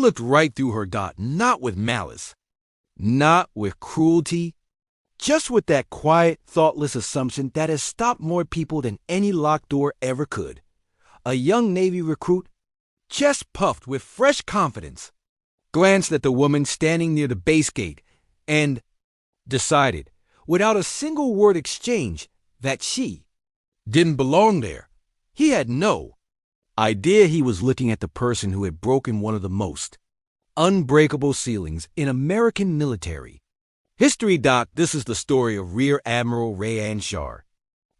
looked right through her, not with malice, not with cruelty, just with that quiet, thoughtless assumption that has stopped more people than any locked door ever could. A young Navy recruit, chest puffed with fresh confidence, glanced at the woman standing near the base gate and decided, without a single word exchange, that she didn't belong there. He had no idea he was looking at the person who had broken one of the most unbreakable ceilings in American military history. This is the story of Rear Admiral Rayanne Schaar,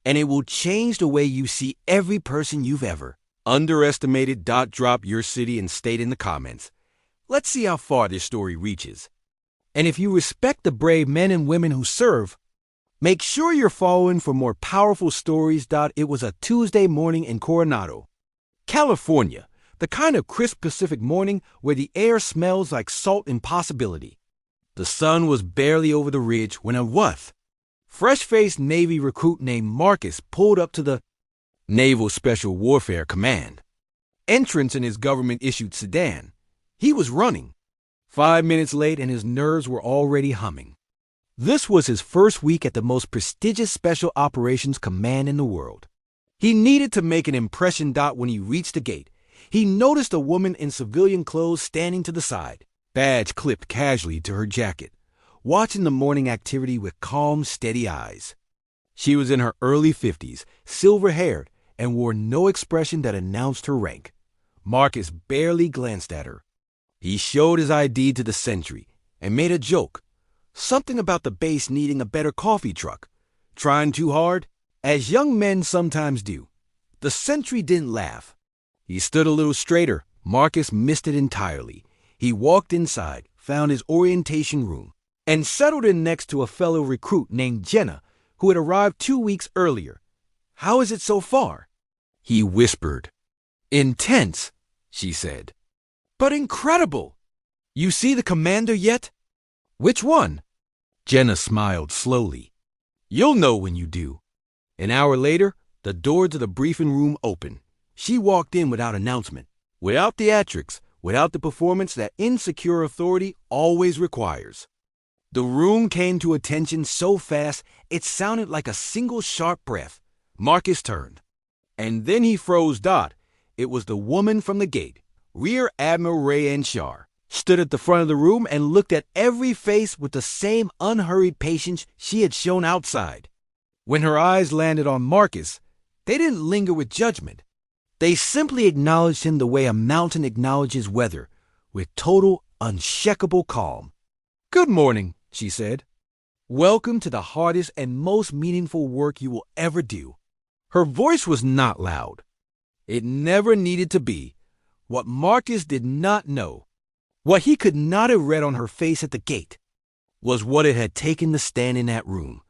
and it will change the way you see every person you've ever underestimated. Drop your city and state in the comments. Let's see how far this story reaches. And if you respect the brave men and women who serve, make sure you're following for more powerful stories. It was a Tuesday morning in Coronado, California, the kind of crisp Pacific morning where the air smells like salt and possibility. The sun was barely over the ridge when a fresh-faced Navy recruit named Marcus pulled up to the Naval Special Warfare Command entrance in his government-issued sedan. He was running 5 minutes late and his nerves were already humming. This was his first week at the most prestigious Special Operations Command in the world. He needed to make an impression. When he reached the gate, he noticed a woman in civilian clothes standing to the side, badge clipped casually to her jacket, watching the morning activity with calm, steady eyes. She was in her early 50s, silver-haired, and wore no expression that announced her rank. Marcus barely glanced at her. He showed his ID to the sentry and made a joke, something about the base needing a better coffee truck. Trying too hard, as young men sometimes do. The sentry didn't laugh. He stood a little straighter. Marcus missed it entirely. He walked inside, found his orientation room, and settled in next to a fellow recruit named Jenna, who had arrived 2 weeks earlier. "How is it so far?" he whispered. "Intense," she said. "But incredible! You see the commander yet?" "Which one?" Jenna smiled slowly. "You'll know when you do." An hour later, the door to the briefing room opened. She walked in without announcement, without theatrics, without the performance that insecure authority always requires. The room came to attention so fast it sounded like a single sharp breath. Marcus turned, and then he froze. It was the woman from the gate. Rear Admiral Rayanne Schaar stood at the front of the room and looked at every face with the same unhurried patience she had shown outside. When her eyes landed on Marcus, they didn't linger with judgment. They simply acknowledged him the way a mountain acknowledges weather, with total, unshakable calm. "Good morning," she said. "Welcome to the hardest and most meaningful work you will ever do." Her voice was not loud. It never needed to be. What Marcus did not know, what he could not have read on her face at the gate, was what it had taken to stand in that room.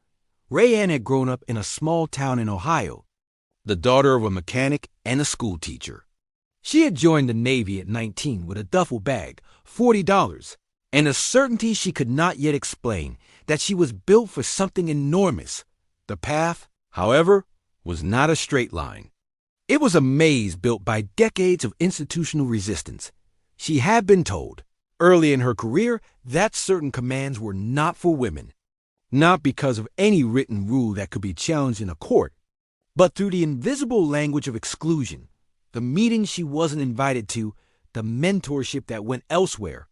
Rayanne had grown up in a small town in Ohio, the daughter of a mechanic and a school teacher. She had joined the Navy at 19 with a duffel bag, $40, and a certainty she could not yet explain that she was built for something enormous. The path, however, was not a straight line. It was a maze built by decades of institutional resistance. She had been told, early in her career, that certain commands were not for women, not because of any written rule that could be challenged in a court, but through the invisible language of exclusion, the meetings she wasn't invited to, the mentorship that went elsewhere,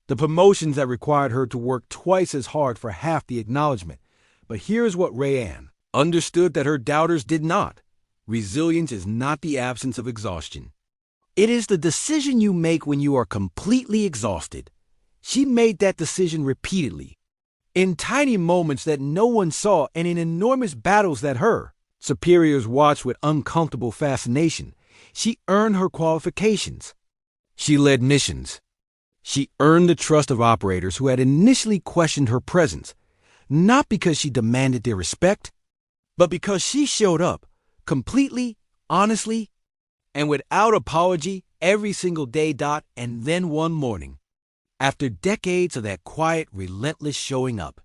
the promotions that required her to work twice as hard for half the acknowledgement. But here's what Rayanne understood that her doubters did not. Resilience is not the absence of exhaustion. It is the decision you make when you are completely exhausted. She made that decision repeatedly, in tiny moments that no one saw and in enormous battles that her superiors watched with uncomfortable fascination. She earned her qualifications. She led missions. She earned the trust of operators who had initially questioned her presence, not because she demanded their respect, but because she showed up completely, honestly, and without apology every single day. And then one morning, after decades of that quiet, relentless showing up,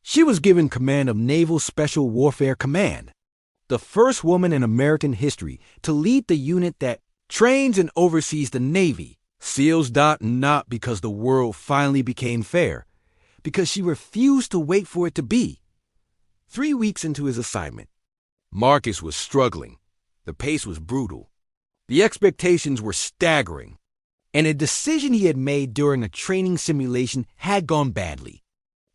she was given command of Naval Special Warfare Command, the first woman in American history to lead the unit that trains and oversees the Navy Seals Dot not because the world finally became fair, because she refused to wait for it to be. 3 weeks into his assignment, Marcus was struggling. The pace was brutal. The expectations were staggering. And a decision he had made during a training simulation had gone badly,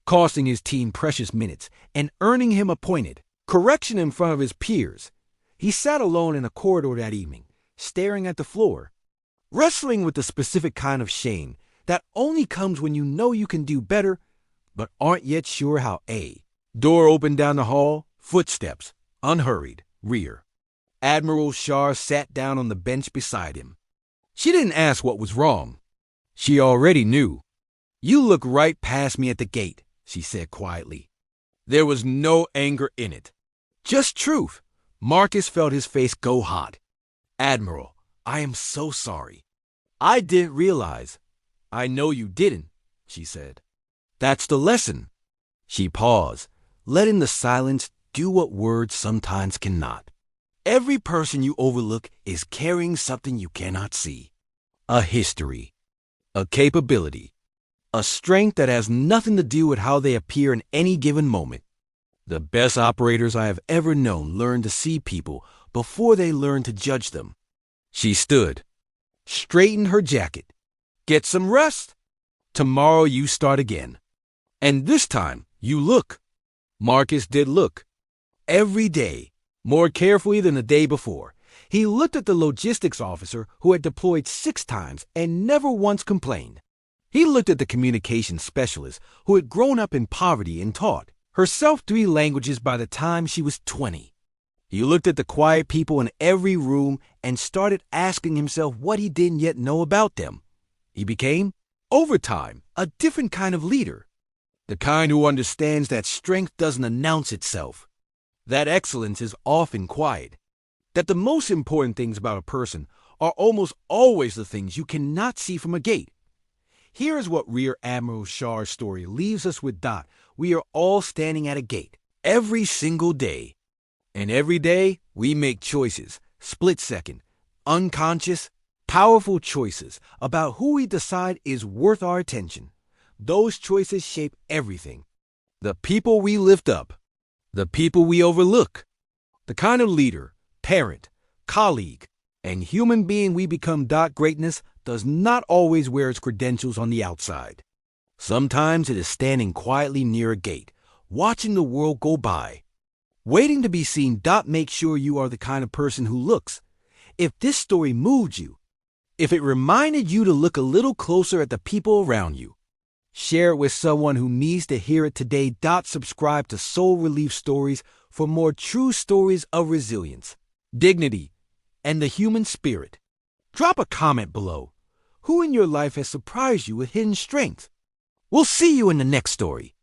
costing his team precious minutes and earning him a pointed correction in front of his peers. He sat alone in a corridor that evening, staring at the floor, wrestling with the specific kind of shame that only comes when you know you can do better but aren't yet sure how. Door opened down the hall, footsteps, unhurried, rear. Admiral Schaar sat down on the bench beside him. She didn't ask what was wrong. She already knew. "You look right past me at the gate," she said quietly. There was no anger in it, just truth. Marcus felt his face go hot. "Admiral, I am so sorry. I didn't realize." "I know you didn't," she said. "That's the lesson." She paused, letting the silence do what words sometimes cannot. Every person you overlook is carrying something you cannot see. A history, a capability, a strength that has nothing to do with how they appear in any given moment. The best operators I have ever known learn to see people before they learn to judge them. She stood, straightened her jacket. "Get some rest. Tomorrow you start again. And this time you look." Marcus did look. Every day, more carefully than the day before. He looked at the logistics officer who had deployed 6 times and never once complained. He looked at the communications specialist who had grown up in poverty and taught herself 3 languages by the time she was 20. He looked at the quiet people in every room and started asking himself what he didn't yet know about them. He became, over time, a different kind of leader. The kind who understands that strength doesn't announce itself, that excellence is often quiet, that the most important things about a person are almost always the things you cannot see from a gate. Here is what Rear Admiral Schaar's story leaves us with. We are all standing at a gate, every single day. And every day, we make choices, split-second, unconscious, powerful choices about who we decide is worth our attention. Those choices shape everything. The people we lift up, the people we overlook, the kind of leader, parent, colleague, and human being we become. Greatness does not always wear its credentials on the outside. Sometimes it is standing quietly near a gate, watching the world go by, waiting to be seen. Make sure you are the kind of person who looks. If this story moved you, if it reminded you to look a little closer at the people around you, share it with someone who needs to hear it today. Subscribe to Soul Relief Stories for more true stories of resilience, dignity, and the human spirit. Drop a comment below. Who in your life has surprised you with hidden strength? We'll see you in the next story.